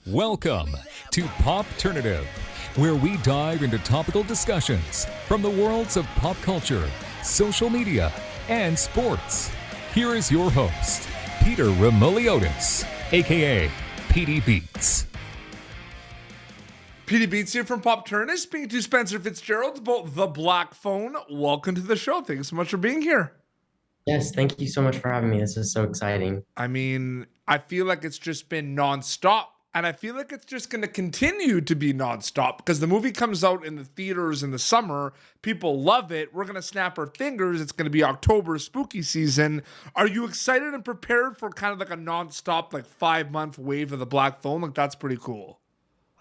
Welcome to Popternative, where we dive into topical discussions from the worlds of pop culture, social media, and sports. Here is your host, Peter Remoliotis, aka PD Beats. PD Beats here from Popternative, speaking to Spencer Fitzgerald about the Black Phone. Welcome to the show. Thanks so much for being here. Yes, thank you so much for having me. This is so exciting. I mean, I feel like it's just been nonstop, and I feel like it's just going to continue to be nonstop because the movie comes out in the theaters in the summer. People love it. We're going to snap our fingers. It's going to be October spooky season. Are you excited and prepared for kind of like a nonstop, like 5-month wave of the Black Phone? Like, that's pretty cool.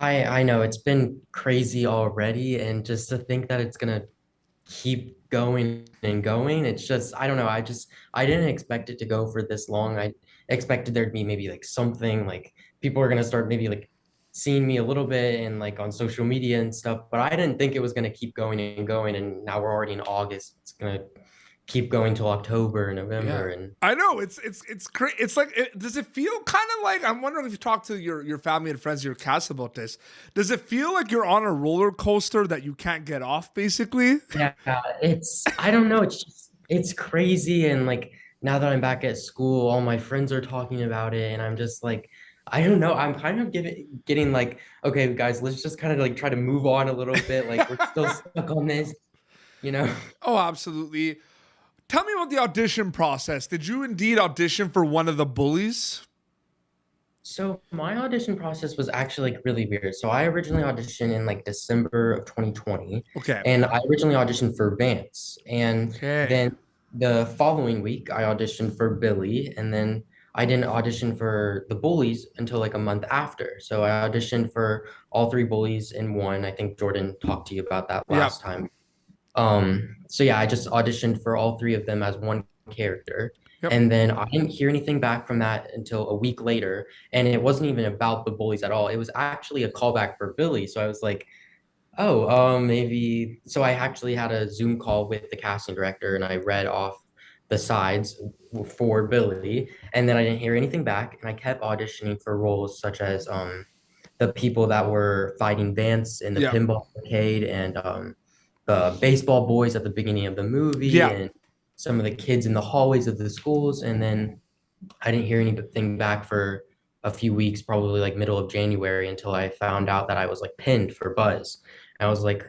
I know it's been crazy already, and just to think that it's gonna keep going and going, it's just I don't know. I didn't expect it to go for this long. I expected there'd be maybe like something like people are gonna start maybe like seeing me a little bit and like on social media and stuff, but I didn't think it was gonna keep going and going, and now we're already in August. It's gonna keep going till October, November, and I know it's crazy. It's like, does it feel kind of like, I'm wondering if you talk to your family and friends, your cast about this, does it feel like you're on a roller coaster that you can't get off, basically? yeah, I don't know, it's crazy, and like now that I'm back at school, all my friends are talking about it, and I'm just like, I don't know, I'm kind of getting like, okay, guys, let's just kind of like try to move on a little bit. Like we're still stuck on this, you know? Oh, absolutely. Tell me about the audition process. Did you indeed audition for one of the bullies? So my audition process was actually like really weird. So I originally auditioned in like December of 2020, Okay. and I originally auditioned for Vance. And Okay. then the following week, I auditioned for Billy, and then I didn't audition for the bullies until like a month after. So I auditioned for all three bullies in one. I think Jordan talked to you about that Yeah. last time. So yeah, I just auditioned for all three of them as one character. Yep. And then I didn't hear anything back from that until a week later. And it wasn't even about the bullies at all. It was actually a callback for Billy. So I was like, oh, maybe. So I actually had a Zoom call with the casting director, and I read off the sides for Billy. And then I didn't hear anything back. And I kept auditioning for roles such as the people that were fighting Vance in the Yeah. pinball arcade, and the baseball boys at the beginning of the movie, Yeah. and some of the kids in the hallways of the schools. And then I didn't hear anything back for a few weeks, probably like middle of January, until I found out that I was like pinned for Buzz. And I was like,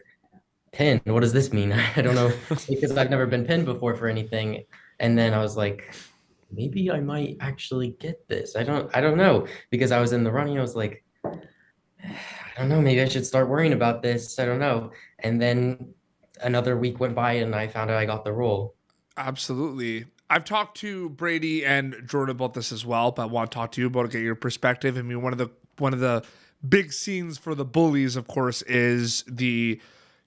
pinned? What does this mean? I don't know, because I've never been pinned before for anything. And then I was like, maybe I might actually get this. I don't know, because I was in the running. I was like, I don't know, maybe I should start worrying about this. I don't know. And then another week went by, and I found out I got the role. Absolutely. I've talked to Brady and Jordan about this as well, but I want to talk to you about it, get your perspective. I mean, one of the big scenes for the bullies, of course, is the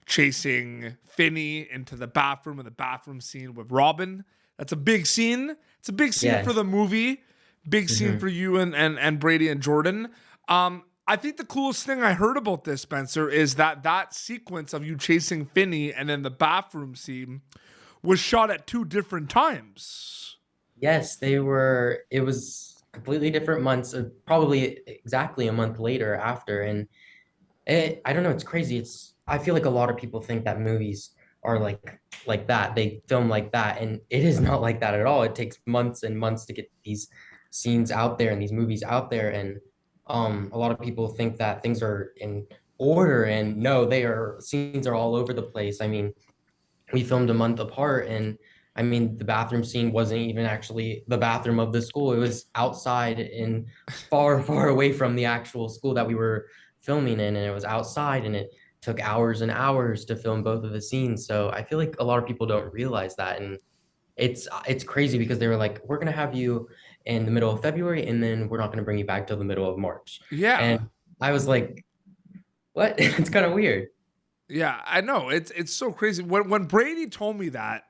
chasing Finney into the bathroom, and the bathroom scene with Robin. That's a big scene. It's a big scene for the movie. Big scene for you and Brady and Jordan. I think the coolest thing I heard about this, Spencer, is that sequence of you chasing Finney and then the bathroom scene was shot at 2 different times. Yes, they were. It was completely different months, probably exactly a month later after. And I don't know, it's crazy. I feel like a lot of people think that movies are like that. They film like that, and it is not like that at all. It takes months and months to get these scenes out there and these movies out there. And a lot of people think that things are in order, and no, scenes are all over the place. I mean, we filmed a month apart, and I mean, the bathroom scene wasn't even actually the bathroom of the school. It was outside and far, far away from the actual school that we were filming in, and it was outside, and it took hours and hours to film both of the scenes. So I feel like a lot of people don't realize that, and it's crazy because they were like, we're gonna have you in the middle of February, and then we're not gonna bring you back till the middle of March. Yeah. And I was like, what? It's kind of weird. Yeah, I know. It's so crazy. When Brady told me that,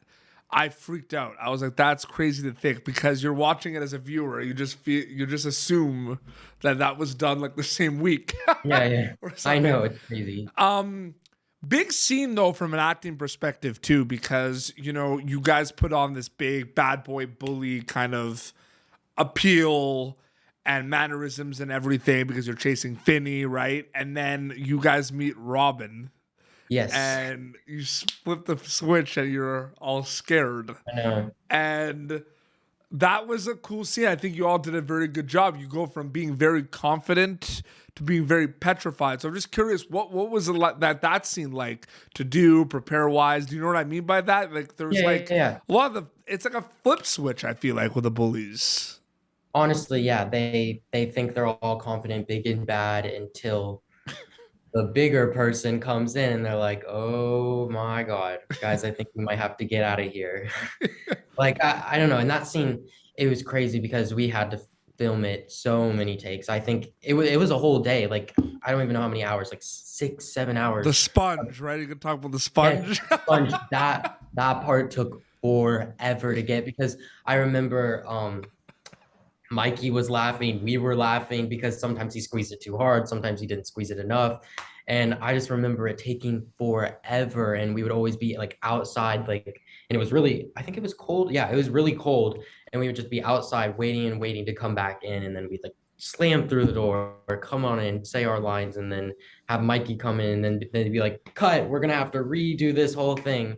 I freaked out. I was like, that's crazy to think, because you're watching it as a viewer. You just assume that was done like the same week. Yeah. Or I something. know, it's crazy. Big scene though from an acting perspective too, because you guys put on this big bad boy bully kind of appeal, and mannerisms and everything because you're chasing Finney, right? And then you guys meet Robin Yes. and you flip the switch and you're all scared. I know. And that was a cool scene. I think you all did a very good job. You go from being very confident to being very petrified. So I'm just curious, what was it like that scene like to do, prepare wise? Do you know what I mean by that? Like there's Yeah. a lot of it's like a flip switch, I feel like, with the bullies. Honestly, yeah, they think they're all confident, big and bad until the bigger person comes in and they're like, "Oh my God, guys, I think we might have to get out of here." Like I don't know. In that scene, it was crazy because we had to film it so many takes. I think it was a whole day. Like I don't even know how many hours, like 6, 7 hours. The sponge, right? You can talk about the Yeah, sponge. sponge. That part took forever to get because I remember Mikey was laughing, we were laughing because sometimes he squeezed it too hard, sometimes he didn't squeeze it enough. And I just remember it taking forever. And we would always be like outside, like, and it was really, I think it was cold. Yeah, it was really cold. And we would just be outside waiting and waiting to come back in. And then we'd like slam through the door or come on in, say our lines, and then have Mikey come in and then they'd be like, cut, we're gonna have to redo this whole thing.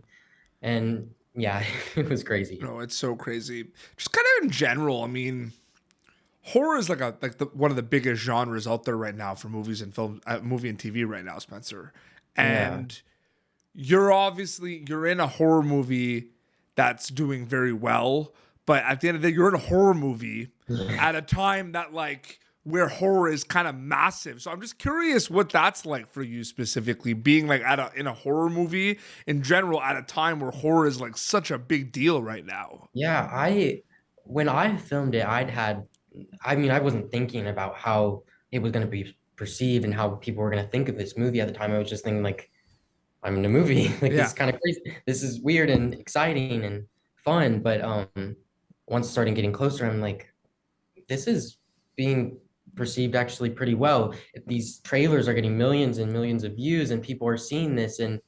And yeah, it was crazy. No, it's so crazy. Just kind of in general, I mean, horror is one of the biggest genres out there right now for movies and film, movie and TV right now, Spencer. And you're in a horror movie that's doing very well, but at the end of the day, you're in a horror movie at a time that like where horror is kind of massive. So I'm just curious what that's like for you specifically, being like in a horror movie in general at a time where horror is like such a big deal right now. Yeah, when I filmed it, I mean, I wasn't thinking about how it was going to be perceived and how people were going to think of this movie at the time. I was just thinking like, I'm in a movie. Like this is kind of crazy. This is weird and exciting and fun. But once starting getting closer, I'm like, this is being perceived actually pretty well. These trailers are getting millions and millions of views and people are seeing this and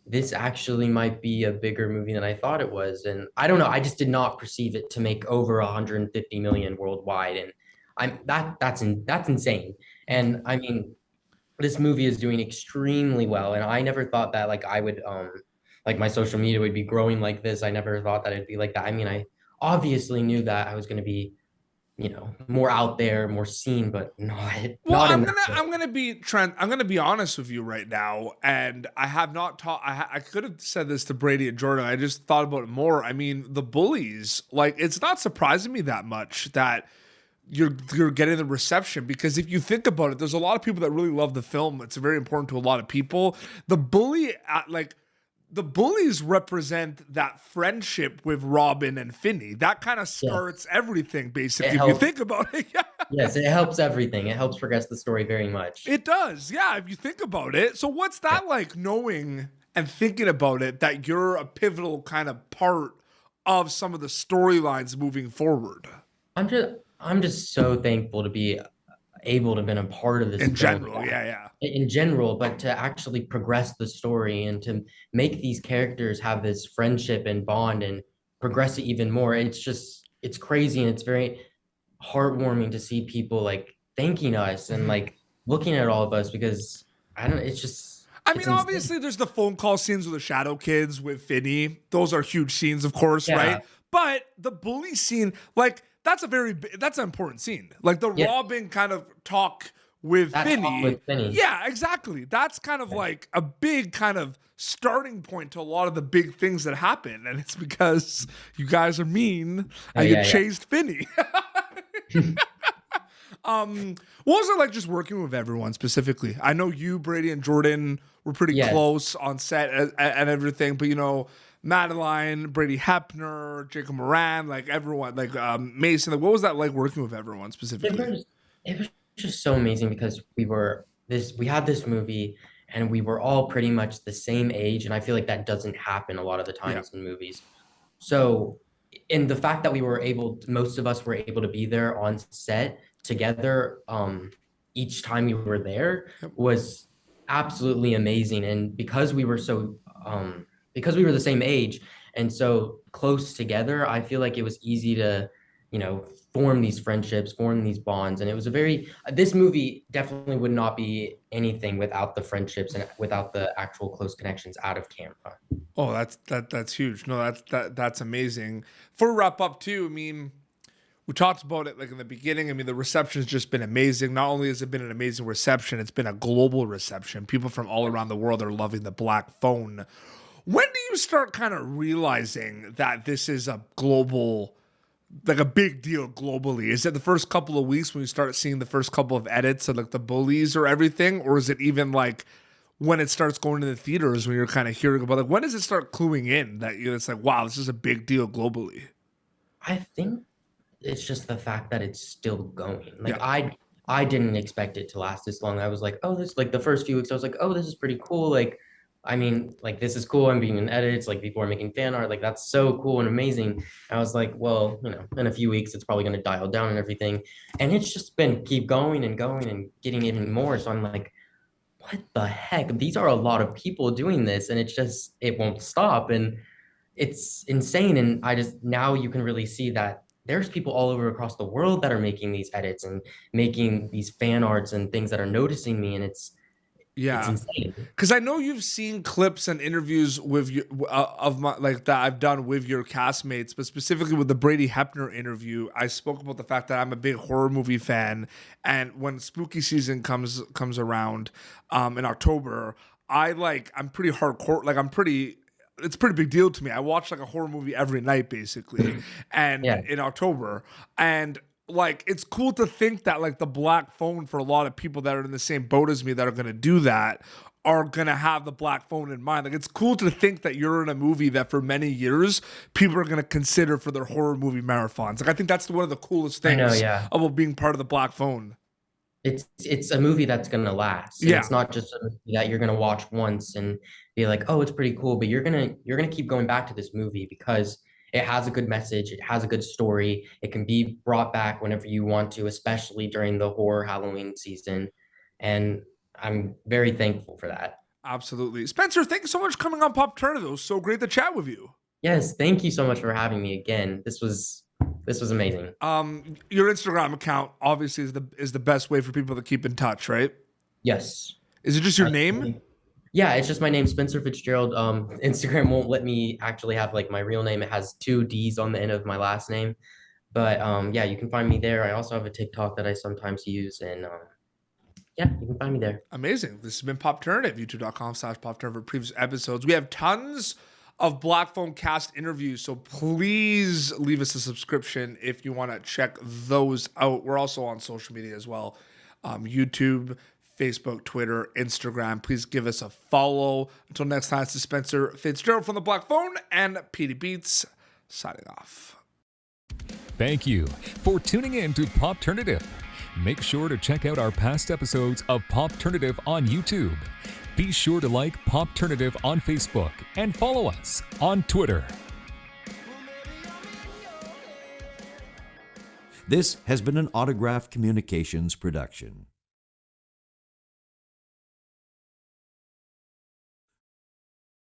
this actually might be a bigger movie than I thought it was. And I don't know, I just did not perceive it to make over 150 million worldwide. And that's insane. And I mean, this movie is doing extremely well. And I never thought that like I would like my social media would be growing like this. I never thought that it'd be like that. I mean, I obviously knew that I was gonna be, more out there, more seen, but not in I'm gonna be honest with you right now, and I have not taught. I could have said this to Brady and Jordan. I just thought about it more. I mean, the bullies, like, it's not surprising me that much that you're getting the reception, because if you think about it, there's a lot of people that really love the film. It's very important to a lot of people. The bullies represent that friendship with Robin and Finney. That kind of starts everything, basically, if you think about it. Yeah. Yes, it helps everything. It helps progress the story very much. It does, yeah, if you think about it. So what's that like, knowing and thinking about it, that you're a pivotal kind of part of some of the storylines moving forward? I'm just so thankful to be able to have been a part of this in film. General, yeah. In general, but to actually progress the story and to make these characters have this friendship and bond and progress it even more. It's crazy, and it's very heartwarming to see people like thanking us and like looking at all of us, because I mean, obviously there's the phone call scenes with the Shadow Kids with Finney. Those are huge scenes, of course, right? But the bully scene, like, that's an important scene. Like the Robin kind of talk with Finney. Yeah, exactly. That's kind of like a big kind of starting point to a lot of the big things that happen. And it's because you guys are mean and you chased Finney. What was it like just working with everyone specifically? I know you, Brady, and Jordan were pretty close on set and everything, but Madeline, Brady Hepner, Jacob Moran, like everyone, like Mason, like what was that like working with everyone specifically? It was just so amazing because we had this movie and we were all pretty much the same age, and I feel like that doesn't happen a lot of the times in movies. So, in the fact that most of us were able to be there on set together, each time we were there was absolutely amazing. And because we were the same age and so close together, I feel like it was easy to you know, form these friendships, form these bonds. And it was a very, this movie definitely would not be anything without the friendships and without the actual close connections out of camera. Oh, that's huge. No, that's amazing. For wrap up too, I mean, we talked about it like in the beginning. I mean, the reception's just been amazing. Not only has it been an amazing reception, it's been a global reception. People from all around the world are loving The Black Phone. When do you start kind of realizing that this is a global, like a big deal globally? Is it the first couple of weeks when you start seeing the first couple of edits of like the bullies or everything? Or is it even like when it starts going to the theaters when you're kind of hearing about, like, when does it start cluing in that it's like, wow, this is a big deal globally? I think it's just the fact that it's still going. Like Yeah. I didn't expect it to last this long. I was like, oh, this like the first few weeks, I was like, oh, this is pretty cool. Like, I mean, like this is cool. I'm being in edits, like people are making fan art, like that's so cool and amazing. I was like, well, you know, in a few weeks it's probably gonna dial down and everything. And it's just been keep going and getting even more. So I'm like, what the heck? These are a lot of people doing this, and it's just it won't stop. And it's insane. And I just now you can really see that there's people all over across the world that are making these edits and making these fan arts and things that are noticing me, and it's Yeah. insane. Because I know you've seen clips and interviews with you of my like that I've done with your castmates, but specifically with the Brady Hepner interview, I spoke about the fact that I'm a big horror movie fan, and when spooky season comes around, in October, I'm pretty hardcore. Like it's a pretty big deal to me. I watch like a horror movie every night basically, and Yeah. in October, and like it's cool to think that like the Black Phone, for a lot of people that are in the same boat as me that are going to do that, are going to have the Black Phone in mind. Like it's cool to think that you're in a movie that for many years people are going to consider for their horror movie marathons. Like I think that's one of the coolest I know, things yeah. about being part of the Black Phone. It's a movie that's gonna last, and Yeah. it's not just a movie that you're gonna watch once and be like, oh, it's pretty cool, but you're gonna keep going back to this movie because it has a good message, it has a good story, it can be brought back whenever you want to, especially during the horror Halloween season. And I'm very thankful for that. Absolutely. Spencer, thank you so much for coming on Popternative. It was so great to chat with you. Yes, thank you so much for having me again. This was amazing. Your Instagram account obviously is the best way for people to keep in touch, right? Yes. Is it just your name? Yeah, it's just my name, Spencer Fitzgerald. Instagram won't let me actually have like my real name. It has two D's on the end of my last name. But yeah, you can find me there. I also have a TikTok that I sometimes use, and yeah, you can find me there. Amazing. This has been Popternative, youtube.com/Popternative. Previous episodes. We have tons of Black Phone cast interviews, so please leave us a subscription if you want to check those out. We're also on social media as well. YouTube, Facebook, Twitter, Instagram. Please give us a follow. Until next time, this is Spencer Fitzgerald from the Black Phone and Petey Beats signing off. Thank you for tuning in to Popternative. Make sure to check out our past episodes of Popternative on YouTube. Be sure to like Popternative on Facebook and follow us on Twitter. This has been an Autograph Communications production.